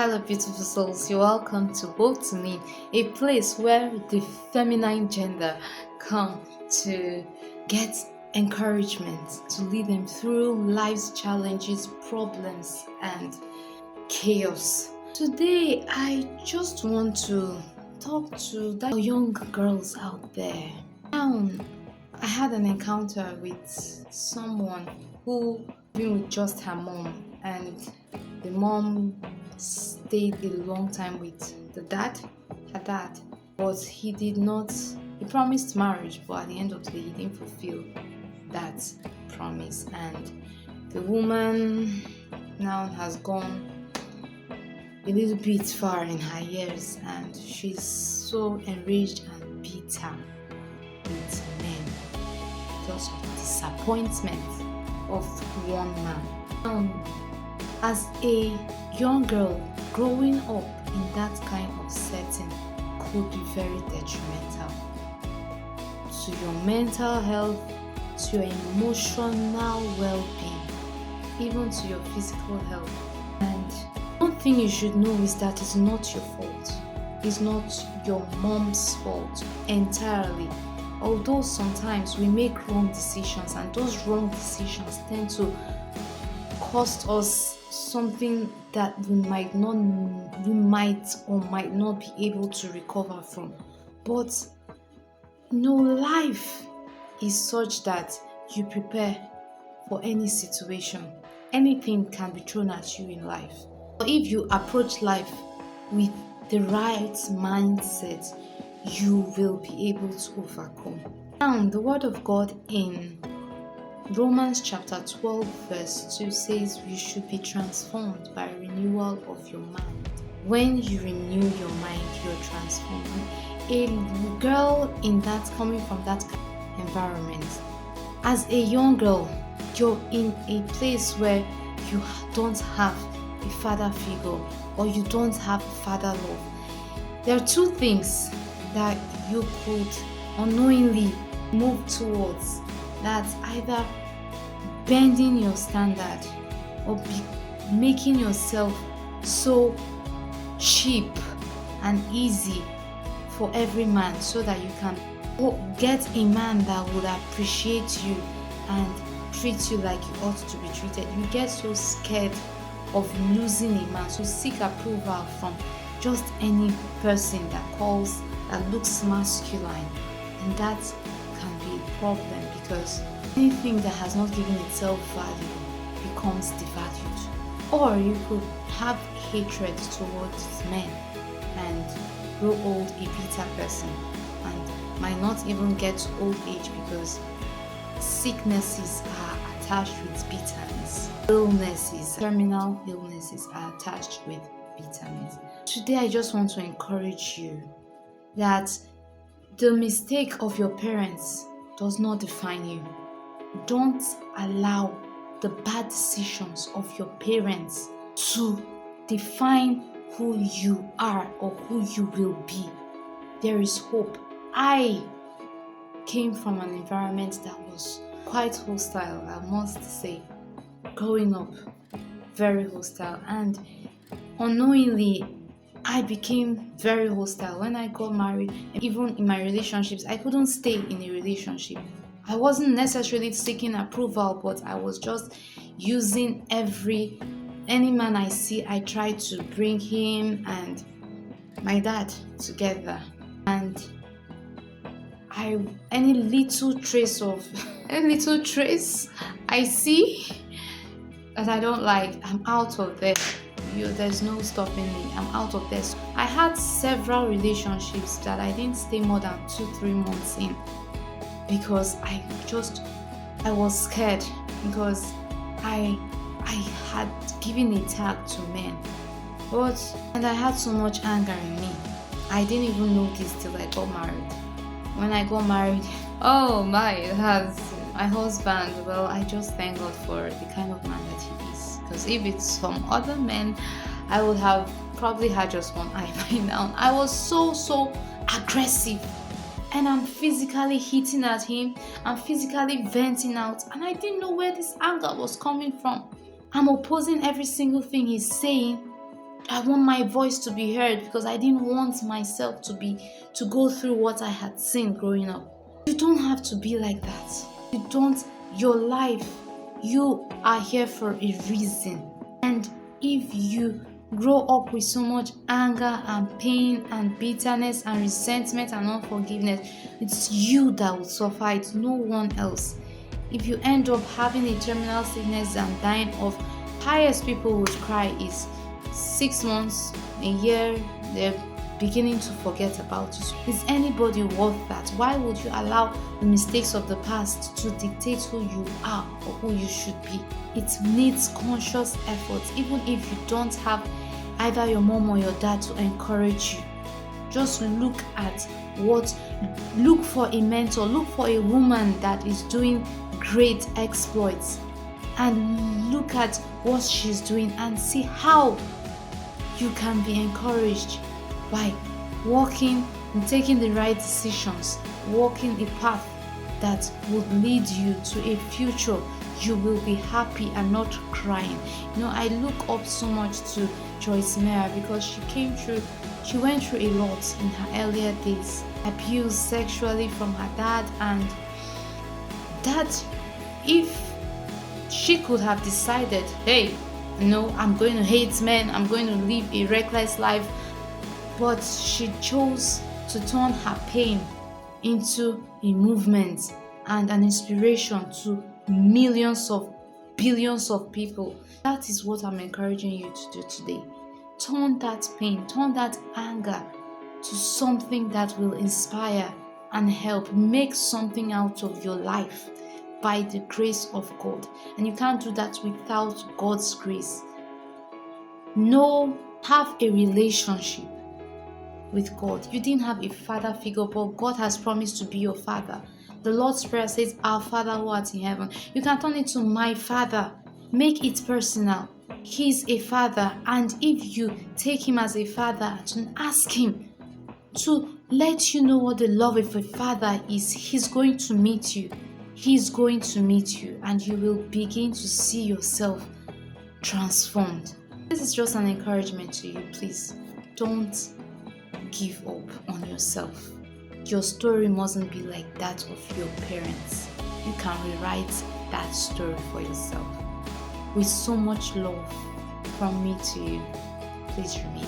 Hello, beautiful souls. You're welcome to Woke to Me, a place where the feminine gender come to get encouragement to lead them through life's challenges, problems, and chaos. Today, I just want to talk to the young girls out there. I had an encounter with someone who been with just her mom, and the mom stayed a long time with her dad, but he did not. He promised marriage, but at the end of the day, he didn't fulfill that promise, and the woman now has gone a little bit far in her years, and she's so enraged and bitter with men because of the disappointment of one man. As a young girl, growing up in that kind of setting could be very detrimental to your mental health, to your emotional well-being, even to your physical health. And one thing you should know is that it's not your fault. It's not your mom's fault entirely. Although sometimes we make wrong decisions, and those wrong decisions tend to cost us something that we might or might not be able to recover from. But life is such that you prepare for any situation. Anything can be thrown at you in life. But if you approach life with the right mindset, you will be able to overcome. Now, the word of God in Romans chapter 12 verse 2 says we should be transformed by renewal of your mind. When you renew your mind, you're transformed. A girl coming from that environment, as a young girl, you're in a place where you don't have a father figure, or you don't have father love. There are two things that you could unknowingly move towards. That's either bending your standard or making yourself so cheap and easy for every man, so that you can get a man that would appreciate you and treat you like you ought to be treated. You get so scared of losing a man, so seek approval from just any person that looks masculine, and that can be a problem, because anything that has not given itself value becomes devalued. Or you could have hatred towards men and grow old a bitter person, and might not even get to old age, because sicknesses are attached with bitterness. Terminal illnesses are attached with bitterness. Today I just want to encourage you that the mistake of your parents does not define you. Don't allow the bad decisions of your parents to define who you are or who you will be. There is hope. I came from an environment that was quite hostile, I must say. Growing up, very hostile, and unknowingly I became very hostile when I got married. Even in my relationships, I couldn't stay in a relationship. I wasn't necessarily seeking approval, but I was just using any man I see, I try to bring him and my dad together. And any little trace I see that I don't like, I'm out of there. There's no stopping me. I'm out of this. I had several relationships that I didn't stay more than 2-3 months in, because I was scared, because I had given a tag to men, and I had so much anger in me. I didn't even notice till I got married. When I got married, oh my husband, well, I just thank God for the kind of man that he is. Because if it's some other men, I would have probably had just one eye by now. I was so aggressive, and I'm physically hitting at him, I'm physically venting out, and I didn't know where this anger was coming from. I'm opposing every single thing he's saying, I want my voice to be heard because I didn't want myself to go through what I had seen growing up. You don't have to be like that. You don't, your life, you are here for a reason. And if you grow up with so much anger and pain and bitterness and resentment and unforgiveness, it's you that will suffer, it's no one else. If you end up having a terminal sickness and dying off, highest people would cry is 6 months, a year, they're beginning to forget about you. Is anybody worth that? Why would you allow the mistakes of the past to dictate who you are or who you should be? It needs conscious effort, even if you don't have either your mom or your dad to encourage you. Just look for a mentor, look for a woman that is doing great exploits, and look at what she's doing and see how you can be encouraged by walking and taking the right decisions, walking a path that would lead you to a future you will be happy and not crying. I look up so much to Joyce Meyer because she went through a lot in her earlier days, abused sexually from her dad, and that if she could have decided, hey, I'm going to hate men, I'm going to live a reckless life, but she chose to turn her pain into a movement and an inspiration to billions of people. That is what I'm encouraging you to do today. Turn that pain, turn that anger to something that will inspire and help make something out of your life by the grace of God. And you can't do that without God's grace. Have a relationship with God. You didn't have a father figure, but God has promised to be your father. The Lord's Prayer says, Our Father who art in heaven. You can turn it to my Father. Make it personal. He's a father, and if you take him as a father, to ask him to let you know what the love of a father is, he's going to meet you. He's going to meet you, and you will begin to see yourself transformed. This is just an encouragement to you. Please don't give up on yourself. Your story mustn't be like that of your parents. You can rewrite that story for yourself. With so much love from me to you, please remain.